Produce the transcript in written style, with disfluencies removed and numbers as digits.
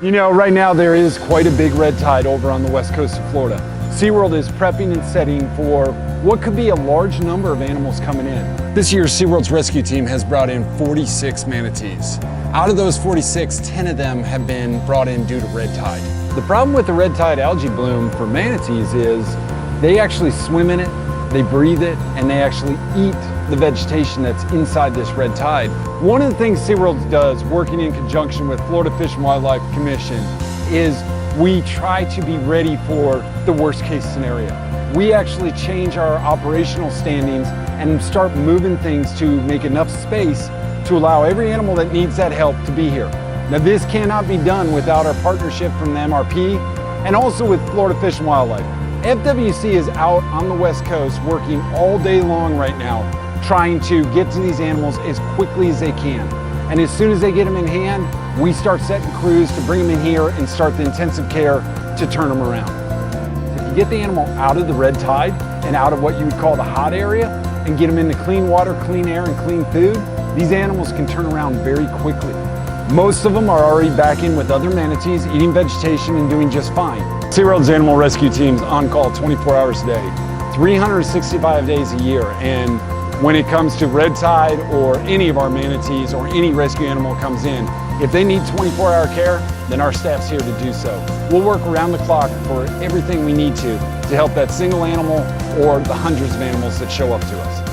You know, right now there is quite a big red tide over on the west coast of Florida. SeaWorld is prepping and setting for what could be a large number of animals coming in. This year, SeaWorld's rescue team has brought in 46 manatees. Out of those 46, 10 of them have been brought in due to red tide. The problem with the red tide algae bloom for manatees is they actually swim in it, they breathe it, and they actually eat the vegetation that's inside this red tide. One of the things SeaWorld does, working in conjunction with Florida Fish and Wildlife Commission, is we try to be ready for the worst case scenario. We actually change our operational standings and start moving things to make enough space to allow every animal that needs that help to be here. Now, this cannot be done without our partnership from the MRP and also with Florida Fish and Wildlife. FWC is out on the West Coast working all day long right now, trying to get to these animals as quickly as they can. And as soon as they get them in hand, we start setting crews to bring them in here and start the intensive care to turn them around. If you get the animal out of the red tide and out of what you would call the hot area and get them into clean water, clean air, and clean food, these animals can turn around very quickly. Most of them are already back in with other manatees, eating vegetation and doing just fine. SeaWorld's animal rescue team's on call 24 hours a day, 365 days a year, and when it comes to red tide or any of our manatees or any rescue animal comes in, if they need 24-hour care, then our staff's here to do so. We'll work around the clock for everything we need to help that single animal or the hundreds of animals that show up to us.